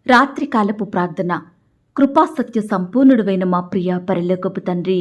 రాత్రికాలపు ప్రార్థన. కృపాసత్య సంపూర్ణుడైన మా ప్రియ పరలోకపు తండ్రి,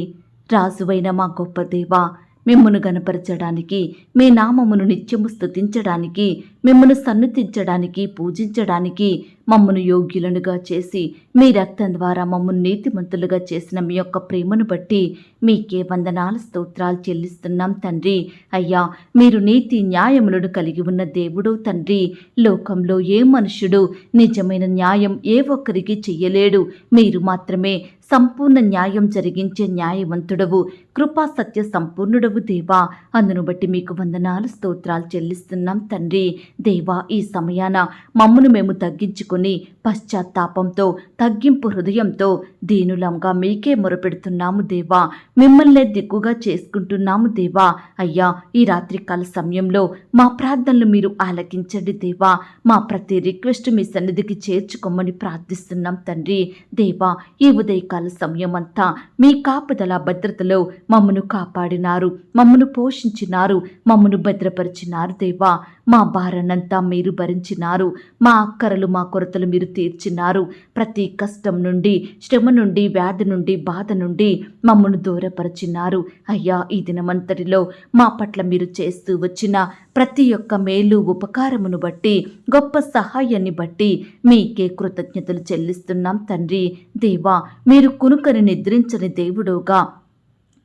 రాజువైన మా గొప్ప దేవా, మిమ్మును గణపరచడానికి, మీ నామమును నిత్యము స్తుతించడానికి, మిమ్మను సన్నుతించడానికి, పూజించడానికి మమ్మను యోగ్యులనుగా చేసి మీ రక్తం ద్వారా మమ్మల్ని నీతిమంతులుగా చేసిన మీ యొక్క ప్రేమను బట్టి మీకే వందనాలు స్తోత్రాలు చెల్లిస్తున్నాం తండ్రి. అయ్యా, మీరు నీతి న్యాయములను కలిగి ఉన్న దేవుడు తండ్రి. లోకంలో ఏ మనుషుడు నిజమైన న్యాయం ఏ ఒక్కరికి చెయ్యలేడు. మీరు మాత్రమే సంపూర్ణ న్యాయం జరిగించే న్యాయవంతుడవు, కృపా సత్య సంపూర్ణుడవు దేవా. అందును బట్టి మీకు వందనాలు స్తోత్రాలు చెల్లిస్తున్నాం తండ్రి. దేవా, ఈ సమయాన మమ్మను మేము తగ్గించుకొని పశ్చాత్తాపంతో, తగ్గింపు హృదయంతో దీనులంగా మీకే మొరపెడుతున్నాము దేవా. మిమ్మల్నే దిక్కుగా చేసుకుంటున్నాము దేవా. అయ్యా, ఈ రాత్రికాల సమయంలో మా ప్రార్థనలు మీరు ఆలకించండి దేవా. మా ప్రతి రిక్వెస్ట్ మీ సన్నిధికి చేర్చుకోమని ప్రార్థిస్తున్నాం తండ్రి. దేవా, ఈ ఉదయకాల సమయం అంతా మీ కాపుదల భద్రతలో మమ్మను కాపాడినారు, మమ్మను పోషించినారు, మమ్మను భద్రపరిచినారు దేవా. మా భారాన్నంతా మీరు భరించినారు, మా అక్కరలు మా కొరతలు మీరు తీర్చినారు. ప్రతి కష్టం నుండి, శ్రమ నుండి, వ్యాధి నుండి, బాధ నుండి మమ్మను దూరపరిచినారు. అయ్యా, ఈ దినమంతటిలో మా పట్ల మీరు చేస్తూ వచ్చిన ప్రతి ఒక్క మేలు ఉపకారమును బట్టి, గొప్ప సహాయాన్ని బట్టి మీకే కృతజ్ఞతలు చెల్లిస్తున్నాం తండ్రి. దేవా, మీరు కునుకని నిద్రించని దేవుడుగా,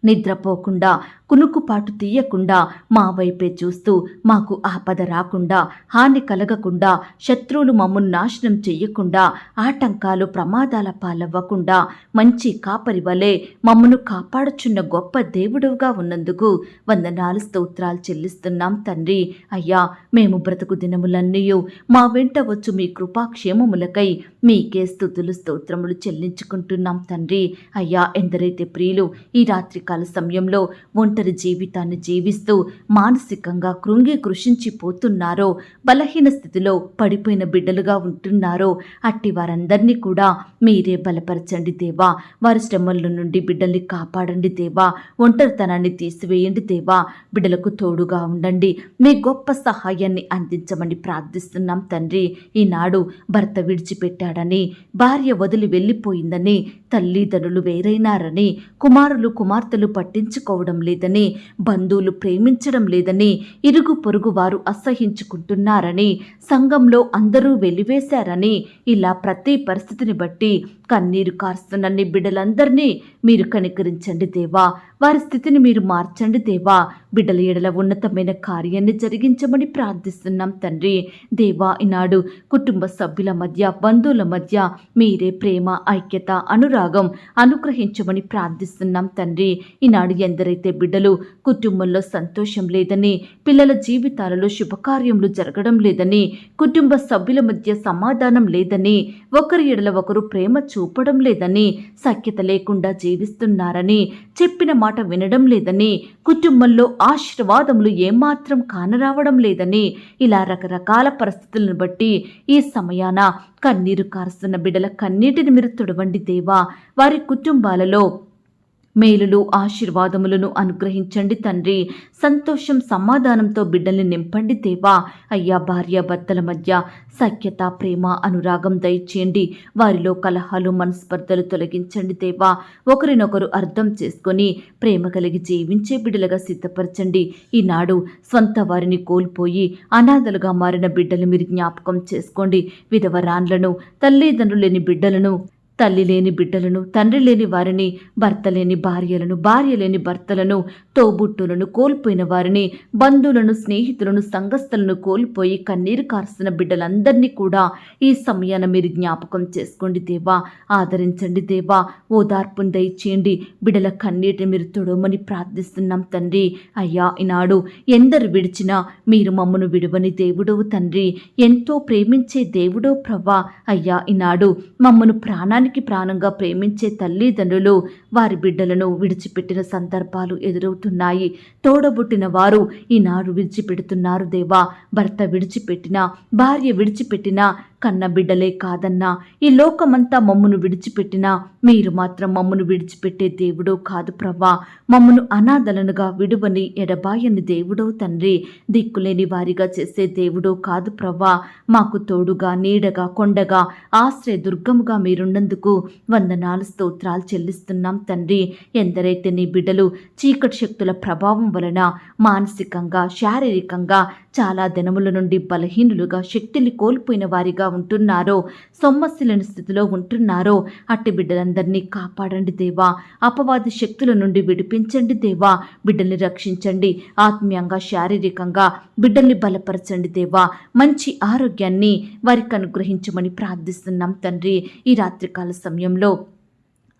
నిద్రపోకుండా కునుకుపాటు తీయకుండా మా వైపే చూస్తూ మాకు ఆపద రాకుండా, హాని కలగకుండా, శత్రువులు మమ్మల్ని నాశనం చెయ్యకుండా, ఆటంకాలు ప్రమాదాల పాలవ్వకుండా మంచి కాపరి వలె మమ్మను కాపాడుచున్న గొప్ప దేవుడుగా ఉన్నందుకు వందనాలు స్తోత్రాలు చెల్లిస్తున్నాం తండ్రి. అయ్యా, మేము బ్రతుకు దినములన్నీ మా వెంట వచ్చు మీ కృపాక్షేమములకై మీకే స్తుతులు స్తోత్రములు చెల్లించుకుంటున్నాం తండ్రి. అయ్యా, ఎందరైతే ప్రియులు ఈ రాత్రికాల సమయంలో ఒంటరి జీవితాన్ని జీవిస్తూ మానసికంగా కృంగి కృషించిపోతున్నారో, బలహీన స్థితిలో పడిపోయిన బిడ్డలుగా ఉంటున్నారో, అట్టి వారందరినీ కూడా మీరే బలపరచండి దేవా. వారి శ్రమల నుండి బిడ్డల్ని కాపాడండి దేవా. ఒంటరితనాన్ని తీసివేయండి దేవా. బిడ్డలకు తోడుగా ఉండండి. మీ గొప్ప సహాయాన్ని అందించమని ప్రార్థిస్తున్నాం తండ్రి. ఈనాడు భర్త విడిచిపెట్టాడని, భార్య వదిలి వెళ్ళిపోయిందని, తల్లిదండ్రులు వేరైనారని, కుమారులు కుమార్తెలు పట్టించుకోవడం లేదని, బంధువులు ప్రేమించడం లేదని, ఇరుగు పొరుగు వారు అసహించుకుంటున్నారని, సంఘంలో అందరూ వెలివేశారని, ఇలా ప్రతి పరిస్థితిని బట్టి కన్నీరు కారుస్తున్న బిడ్డలందరినీ మీరు కనికరించండి దేవా. వారి స్థితిని మీరు మార్చండి దేవా. బిడ్డల ఎడల ఉన్నతమైన కార్యాన్ని జరిగించమని ప్రార్థిస్తున్నాం తండ్రి. దేవా, ఈనాడు కుటుంబ సభ్యుల మధ్య, బంధువుల మధ్య మీరే ప్రేమ, ఐక్యత, అనురాగం అనుగ్రహించమని ప్రార్థిస్తున్నాం తండ్రి. ఈనాడు ఎందరైతే బిడ్డలు కుటుంబంలో సంతోషం లేదని, పిల్లల జీవితాలలో శుభకార్యములు జరగడం లేదని, కుటుంబ సభ్యుల మధ్య సమాధానం లేదని, ఒకరి ఎడల ఒకరు ప్రేమ చూపడం లేదని, సఖ్యత లేకుండా జీవిస్తున్నారని, చెప్పిన మాట వినడం లేదని, కుటుంబంలో ఆశీర్వాదములు ఏమాత్రం కానరావడం లేదని, ఇలా రకరకాల పరిస్థితులను బట్టి ఈ సమయాన కన్నీరు కారుస్తున్న బిడ్డల కన్నీటిని మీరు తుడవండి దేవా. వారి కుటుంబాలలో మేలులు, ఆశీర్వాదములను అనుగ్రహించండి తండ్రి. సంతోషం, సమాధానంతో బిడ్డల్ని నింపండి దేవా. అయ్యా, భార్యాభర్తల మధ్య సఖ్యత, ప్రేమ, అనురాగం దయచేయండి. వారిలో కలహాలు, మనస్పర్ధలు తొలగించండి దేవా. ఒకరినొకరు అర్థం చేసుకొని ప్రేమ కలిగి జీవించే బిడ్డలుగా సిద్ధపరచండి. ఈనాడు స్వంత వారిని కోల్పోయి అనాథలుగా మారిన బిడ్డలు మీరు జ్ఞాపకం చేసుకోండి. విధవరాన్లను, తల్లిదండ్రులు లేని బిడ్డలను, తల్లి లేని బిడ్డలను, తండ్రి లేని వారిని, భర్త లేని భార్యలను, భార్య లేని భర్తలను, తోబుట్టులను కోల్పోయిన వారిని, బంధువులను, స్నేహితులను, సంఘస్థలను కోల్పోయి కన్నీరు కారుస్తున్న బిడ్డలందరినీ కూడా ఈ సమయాన మీరు జ్ఞాపకం చేసుకోండి దేవా. ఆదరించండి దేవా. ఓదార్పును దయచేయండి. బిడ్డల కన్నీటిని మీరు తొడవమని ప్రార్థిస్తున్నాం తండ్రి. అయ్యా, ఈనాడు ఎందరు విడిచినా మీరు మమ్మను విడువని దేవుడవు తండ్రి. ఎంతో ప్రేమించే దేవుడో ప్రభా. అయ్యా, ఈనాడు మమ్మను ప్రాణానికి ప్రాణంగా ప్రేమించే తల్లిదండ్రులు వారి బిడ్డలను విడిచిపెట్టిన సందర్భాలు ఎదురవుతున్నాయి. తోడబుట్టిన వారు ఈనాడు విడిచిపెడుతున్నారు దేవా. భర్త విడిచిపెట్టినా, భార్య విడిచిపెట్టినా కన్న బిడ్డలే కాదన్నా, ఈ లోకమంతా మమ్మును విడిచిపెట్టినా మీరు మాత్రం మమ్మును విడిచిపెట్టే దేవుడో కాదు ప్రభా. మమ్మును అనాథలనుగా విడువని ఎడబాయని దేవుడో తండ్రి. దిక్కులేని వారిగా చేసే దేవుడో కాదు ప్రభా. మాకు తోడుగా, నీడగా, కొండగా, ఆశ్రయ దుర్గముగా మీరున్నందుకు వందనాలు స్తోత్రాలు చెల్లిస్తున్నాం తండ్రి. ఎందరైతే నీ బిడ్డలు చీకటి శక్తుల ప్రభావం వలన మానసికంగా, శారీరకంగా చాలా దినముల నుండి బలహీనులుగా, శక్తిని కోల్పోయిన వారిగా ఉంటున్నారో, సొమ్మసిలేని స్థితిలో ఉంటున్నారో అట్టి బిడ్డలందరినీ కాపాడండి దేవా. అపవాది శక్తుల నుండి విడిపించండి దేవా. బిడ్డల్ని రక్షించండి. ఆత్మీయంగా, శారీరకంగా బిడ్డల్ని బలపరచండి దేవా. మంచి ఆరోగ్యాన్ని వారికి అనుగ్రహించమని ప్రార్థిస్తున్నాం తండ్రి. ఈ రాత్రికాల సమయంలో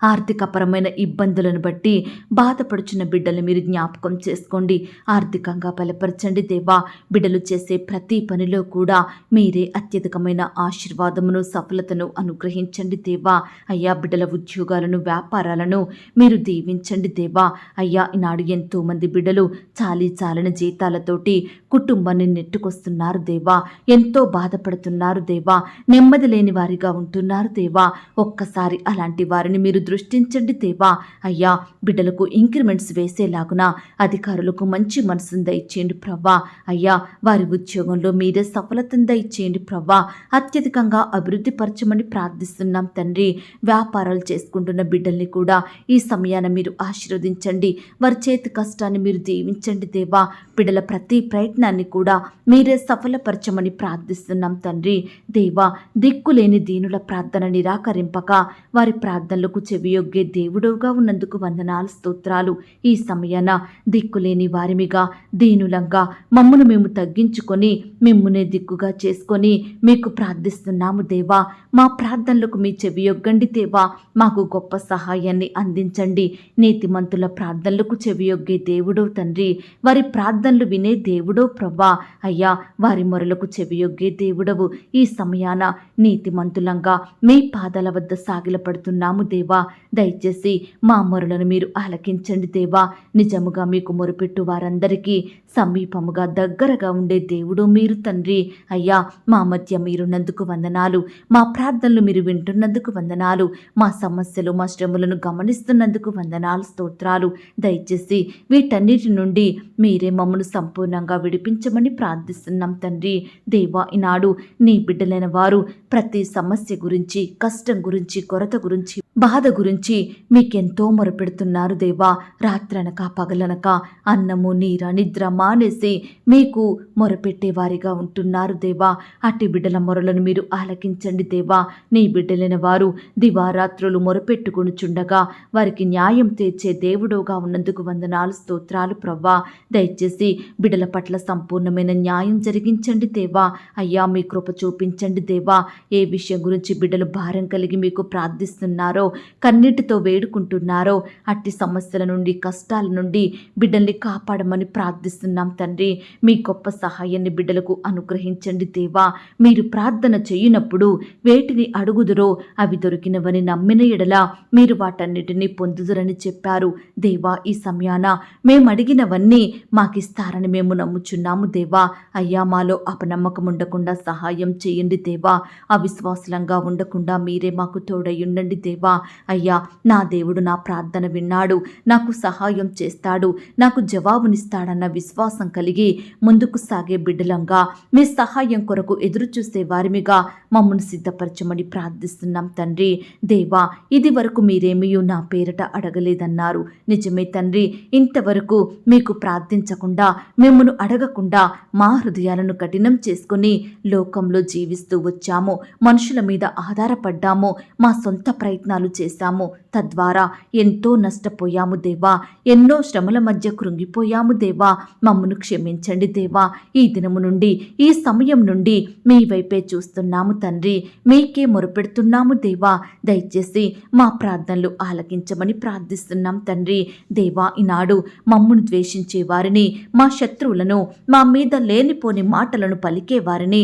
ఆర్థికపరమైన ఇబ్బందులను బట్టి బాధపడుచున్న బిడ్డలు మీరు జ్ఞాపకం చేసుకోండి. ఆర్థికంగా బలపరచండి దేవా. బిడ్డలు చేసే ప్రతి పనిలో కూడా మీరే అత్యధికమైన ఆశీర్వాదమును, సఫలతను అనుగ్రహించండి దేవా. అయ్యా, బిడ్డల ఉద్యోగాలను, వ్యాపారాలను మీరు దీవించండి దేవా. అయ్యా, ఈనాడు ఎంతోమంది బిడ్డలు చాలని జీతాలతోటి కుటుంబాన్ని నెట్టుకొస్తున్నారు దేవా. ఎంతో బాధపడుతున్నారు దేవా. నెమ్మది లేని వారిగా ఉంటున్నారు దేవా. ఒక్కసారి అలాంటి వారిని మీరు దృష్టించండి దేవా. అయ్యా, బిడ్డలకు ఇంక్రిమెంట్స్ వేసేలాగున అధికారులకు మంచి మనసును దయచేయండి ప్రభా. అయ్యా, వారి ఉద్యోగంలో మీరే సఫలతను దయచేయండి ప్రభా. అత్యధికంగా అభివృద్ధి పరచమని ప్రార్థిస్తున్నాం తండ్రి. వ్యాపారాలు చేసుకుంటున్న బిడ్డల్ని కూడా ఈ సమయాన మీరు ఆశీర్వదించండి. వారి చేతి కష్టాన్ని మీరు దీవించండి దేవా. బిడ్డల ప్రతి ప్రయత్నాన్ని కూడా మీరే సఫలపరచమని ప్రార్థిస్తున్నాం తండ్రి. దేవా, దిక్కులేని దీనుల ప్రార్థన నిరాకరింపక వారి ప్రార్థనలకు చెవియొగ్గే దేవుడుగా ఉన్నందుకు వందనాలు స్తోత్రాలు. ఈ సమయాన దిక్కులేని వారిమిగా, దీనులంగా మమ్మును మేము తగ్గించుకొని మిమ్మునే దిక్కుగా చేసుకొని మీకు ప్రార్థిస్తున్నాము దేవా. మా ప్రార్థనలకు మీ చెవియొగ్గండి దేవా. మాకు గొప్ప సహాయాన్ని అందించండి. నీతిమంతుల ప్రార్థనలకు చెవియొగ్గే దేవుడో తండ్రి. వారి ప్రార్థనలు వినే దేవుడో ప్రభా. అయ్యా, వారి మొరలకు చెవియొగ్గే దేవుడవు. ఈ సమయాన నీతిమంతులంగా మీ పాదాల వద్ద సాగిలపడుతున్నాము దేవా. దయచేసి మా మొరలను మీరు ఆలకించండి దేవా. నిజముగా మీకు మొరుపెట్టు వారందరికీ సమీపముగా, దగ్గరగా ఉండే దేవుడు మీరు తండ్రి. అయ్యా, మా మధ్య మీరున్నందుకు వందనాలు. మా ప్రార్థనలు మీరు వింటున్నందుకు వందనాలు. మా సమస్యలు, మా శ్రమలను గమనిస్తున్నందుకు వందనాలు స్తోత్రాలు. దయచేసి వీటన్నిటి నుండి మీరే మమ్మను సంపూర్ణంగా విడిపించమని ప్రార్థిస్తున్నాం తండ్రి. దేవా, ఈనాడు నీ బిడ్డలైన వారు ప్రతి సమస్య గురించి, కష్టం గురించి, కొరత గురించి, బాధ గురించి మీకెంతో మొరపెడుతున్నారు దేవా. రాత్రనక పగలనక అన్నము, నీర, నిద్ర మానేసి మీకు మొరపెట్టేవారిగా ఉంటున్నారు దేవా. అట్టి బిడ్డల మొరలను మీరు ఆలకించండి దేవా. నీ బిడ్డలైన వారు దివారాత్రులు మొరపెట్టుకొనుచుండగా వారికి న్యాయం తీర్చే దేవుడుగా ఉన్నందుకు వందనాలు స్తోత్రాలు ప్రవ్వా. దయచేసి బిడ్డల పట్ల సంపూర్ణమైన న్యాయం జరిగించండి దేవా. అయ్యా, మీ కృప చూపించండి దేవా. ఏ విషయం గురించి బిడ్డలు భారం కలిగి మీకు ప్రార్థిస్తున్నారో, కన్నీటితో వేడుకుంటున్నారో అట్టి సమస్యల నుండి, కష్టాల నుండి బిడ్డల్ని కాపాడమని ప్రార్థిస్తున్నాం తండ్రి. మీ గొప్ప సహాయాన్ని బిడ్డలకు అనుగ్రహించండి దేవా. మీరు ప్రార్థన చేయునప్పుడు వేటిని అడుగుదురో అవి దొరికినవని నమ్మిన ఎడల మీరు వాటన్నిటినీ పొందుదురని చెప్పారు దేవా. ఈ సమయాన మేము అడిగినవన్నీ మాకిస్తారని మేము నమ్ముచున్నాము దేవా. అయ్యా, మాలో అపనమ్మకం ఉండకుండా సహాయం చేయండి దేవా. అవిశ్వాసలంగా ఉండకుండా మీరే మాకు తోడయ్యుండండి దేవా. అయ్యా, నా దేవుడు నా ప్రార్థన విన్నాడు, నాకు సహాయం చేస్తాడు, నాకు జవాబునిస్తాడన్న విశ్వాసం కలిగి ముందుకు సాగే బిడ్డలంగా, మీ సహాయం కొరకు ఎదురు చూసే వారిమిగా మమ్మల్ని సిద్ధపరచమని ప్రార్థిస్తున్నాం తండ్రి. దేవా, ఇది వరకు మీరేమీ నా పేరట అడగలేదన్నారు. నిజమే తండ్రి. ఇంతవరకు మీకు ప్రార్థించకుండా, మిమ్మల్ని అడగకుండా మా హృదయాలను కఠినం చేసుకుని లోకంలో జీవిస్తూ వచ్చాము. మనుషుల మీద ఆధారపడ్డాము. మా సొంత ప్రయత్నాలు చేశాము. తద్వారా ఎంతో నష్టపోయాము దేవా. ఎన్నో శ్రమల మధ్య కృంగిపోయాము దేవా. మమ్మను క్షమించండి దేవా. ఈ దినము నుండి, ఈ సమయం నుండి మీ వైపే చూస్తున్నాము తండ్రి. మీకే మొరపెడుతున్నాము దేవా. దయచేసి మా ప్రార్థనలు ఆలకించమని ప్రార్థిస్తున్నాం తండ్రి. దేవా, ఈనాడు మమ్మను ద్వేషించే వారిని, మా శత్రువులను, మా మీద లేనిపోని మాటలను పలికే వారిని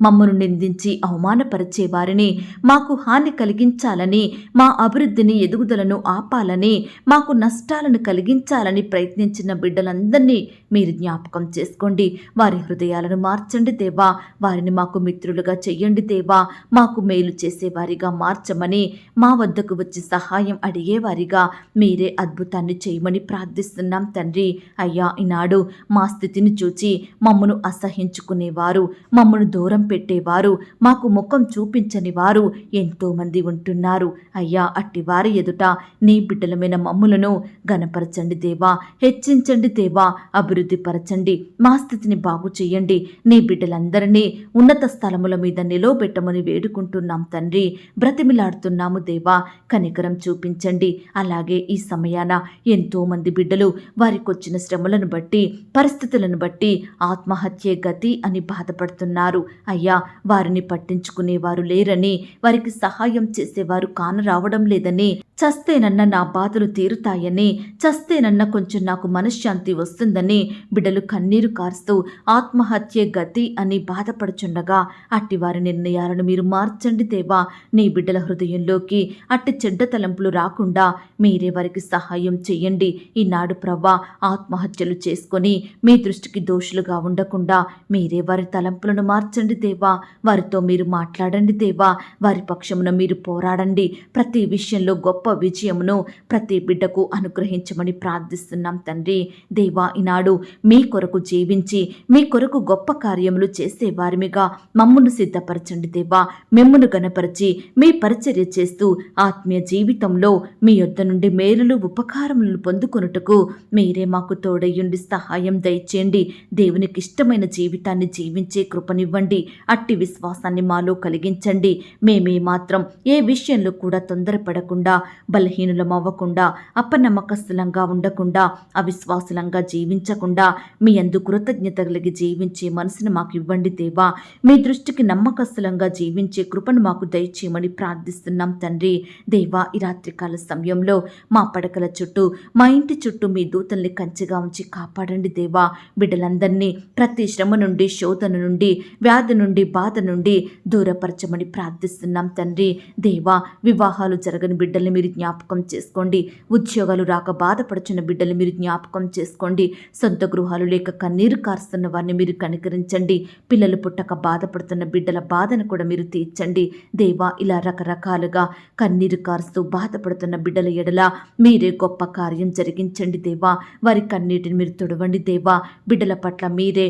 మమ్మను నిందించి అవమానపరిచే వారిని, మాకు హాని కలిగించాలని, మా అభివృద్ధిని ఎదుగుదలను ఆపాలని, మాకు నష్టాలను కలిగించాలని ప్రయత్నించిన బిడ్డలందరినీ మీరు జ్ఞాపకం చేసుకోండి. వారి హృదయాలను మార్చండి దేవా. వారిని మాకు మిత్రులుగా చెయ్యండి దేవా. మాకు మేలు చేసేవారిగా మార్చమని, మా వద్దకు వచ్చి సహాయం అడిగేవారిగా మీరే అద్భుతాన్ని చేయమని ప్రార్థిస్తున్నాం తండ్రి. అయ్యా, ఈనాడు మా స్థితిని చూచి మమ్మను అసహించుకునేవారు, మమ్మను దూరం పెట్టేవారు, మాకు ముఖం చూపించని వారు ఎంతోమంది ఉంటున్నారు. అయ్యా, అట్టి వారి ఎదుట నీ బిడ్డలమైన మమ్ములను గణపరచండి దేవా. హెచ్చించండి దేవా. అభివృద్ధి పరచండి. మా స్థితిని బాగు చేయండి. నీ బిడ్డలందరినీ ఉన్నత స్థలముల మీద నిలవబెట్టమని వేడుకుంటున్నాం తండ్రి. బ్రతిమిలాడుతున్నాము దేవా. కనికరం చూపించండి. అలాగే ఈ సమయాన ఎంతోమంది బిడ్డలు వారికొచ్చిన శ్రమలను బట్టి, పరిస్థితులను బట్టి ఆత్మహత్యే గతి అని బాధపడుతున్నారు. అయ్యా, వారిని పట్టించుకునేవారు లేరని, వారికి సహాయం చేసేవారు కానరావడం లేదని, చస్తేనన్న నా బాధలు తీరుతాయని, చస్తేనన్న కొంచెం నాకు మనశ్శాంతి వస్తుందని బిడ్డలు కన్నీరు కారుస్తూ ఆత్మహత్యే గతి అని బాధపడుచుండగా అట్టి వారి నిర్ణయాలను మీరు మార్చండి దేవా. నీ బిడ్డల హృదయంలోకి అట్టి చెడ్డ తలంపులు రాకుండా మీరే వారికి సహాయం చెయ్యండి. ఈనాడు ప్రవ్వా, ఆత్మహత్యలు చేసుకొని మీ దృష్టికి దోషులుగా ఉండకుండా మీరే వారి తలంపులను మార్చండి దేవా. వారితో మీరు మాట్లాడండి దేవా. వారి పక్షమున మీరు పోరాడండి. ప్రతి విషయంలో గొప్ప విజయమును ప్రతి బిడ్డకు అనుగ్రహించమని ప్రార్థిస్తున్నాం తండ్రి. దేవా, ఈనాడు మీ కొరకు జీవించి మీ కొరకు గొప్ప కార్యములు చేసే వారిమిగా మమ్మును సిద్ధపరచండి దేవా. మిమ్మును గణపరిచి మీ పరిచర్య చేస్తూ ఆత్మీయ జీవితంలో మీ యొద్ద నుండి మేలులు ఉపకారములను పొందుకొనుటకు మీరే మాకు తోడయ్యుండి సహాయం దయచేయండి. దేవునికి ఇష్టమైన జీవితాన్ని జీవించే కృపనివ్వండి. అట్టి విశ్వాసాన్ని మాలో కలిగించండి. మేమే మాత్రం ఏ విషయంలో కూడా తొందరపడకుండా, బలహీనులం అవ్వకుండా, అపనమ్మకస్తులంగా ఉండకుండా, అవిశ్వాసులంగా జీవించకుండా మీ యందు కృతజ్ఞత కలిగి జీవించే మనసును మాకు ఇవ్వండి దేవా. మీ దృష్టికి నమ్మకస్తులంగా జీవించే కృపను మాకు దయచేయమని ప్రార్థిస్తున్నాం తండ్రి. దేవా, ఈ రాత్రికాల సమయంలో మా పడకల చుట్టూ, మా ఇంటి చుట్టూ మీ దూతల్ని కంచెగా ఉంచి కాపాడండి దేవా. బిడ్డలందరినీ ప్రతి శ్రమ నుండి, శోధన నుండి, వ్యాధి నుండి, బాధ నుండి దూరపరచమని ప్రార్థిస్తున్నాం తండ్రి. దేవా, వివాహాలు జరగని బిడ్డల్ని మీరు జ్ఞాపకం చేసుకోండి. ఉద్యోగాలు రాక బాధపడుచున్న బిడ్డల్ని మీరు జ్ఞాపకం చేసుకోండి. సొంత గృహాలు లేక కన్నీరు కారుస్తున్న వారిని మీరు కనికరించండి. పిల్లలు పుట్టక బాధపడుతున్న బిడ్డల బాధను కూడా మీరు తీర్చండి దేవా. ఇలా రకరకాలుగా కన్నీరు కారుస్తూ బాధపడుతున్న బిడ్డల ఎడల మీరే గొప్ప కార్యం జరిగించండి దేవా. వారి కన్నీటిని మీరు తుడవండి దేవా. బిడ్డల పట్ల మీరే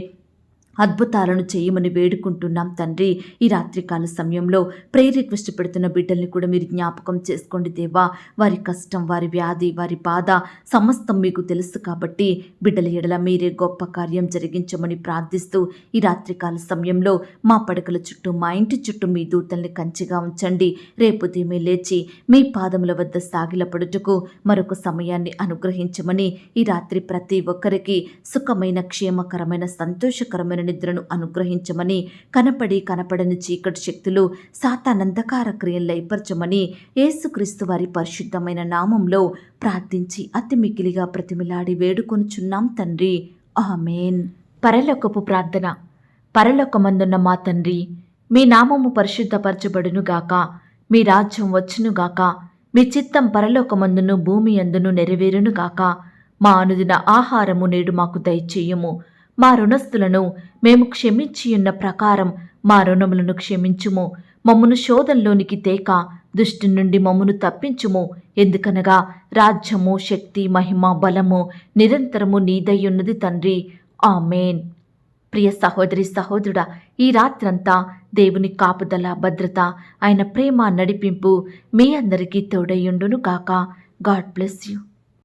అద్భుతాలను చేయమని వేడుకుంటున్నాం తండ్రి. ఈ రాత్రికాల సమయంలో ప్రేయర్ రిక్వెస్ట్ పెడుతున్న బిడ్డల్ని కూడా మీరు జ్ఞాపకం చేసుకోండి దేవా. వారి కష్టం, వారి వ్యాధి, వారి బాధ సమస్తం మీకు తెలుసు కాబట్టి బిడ్డల ఎడల మీరే గొప్ప కార్యం జరిగించమని ప్రార్థిస్తూ ఈ రాత్రికాల సమయంలో మా పడకల చుట్టూ, మా ఇంటి చుట్టూ మీ దూతల్ని కంచిగా ఉంచండి. రేపు ఉదయమే లేచి మీ పాదముల వద్ద సాగిలపడుటకు మరొక సమయాన్ని అనుగ్రహించమని, ఈ రాత్రి ప్రతి ఒక్కరికి సుఖమైన, క్షేమకరమైన, సంతోషకరమైన నిద్రను అనుగ్రహించమని, కనపడని చీకటి శక్తులు, సాతానంధకార క్రియలు లయపరచమని యేసుక్రీస్తు వారి పరిశుద్ధమైన నామంలో ప్రార్థించి అతి మికిలిగా ప్రతిమిలాడి వేడుకొనుచున్నాం తండ్రి. ఆమేన్. పరలోకపు ప్రార్థన. పరలోకమందున్న మా తండ్రి, మీ నామము పరిశుద్ధపరచబడునుగాక. మీ రాజ్యం వచ్చునుగాక. మీ చిత్తం పరలోకమందును భూమి అందును నెరవేరునుగాక. మా అనుదిన ఆహారము నేడు మాకు దయచేయుము. మా రుణస్థులను మేము క్షమించియున్న ప్రకారం మా రుణములను క్షమించుము. మమ్మును శోధంలోనికి తేక దుష్టి నుండి మమ్మును తప్పించుము. ఎందుకనగా రాజ్యము, శక్తి, మహిమ, బలము నిరంతరము నీదయ్యున్నది తండ్రి. ఆమేన్. ప్రియ సహోదరి, సహోదరుడా, ఈ రాత్రంతా దేవుని కాపుదల, భద్రత, ఆయన ప్రేమ, నడిపింపు మీ అందరికీ తోడయ్యుండును కాక. God bless you.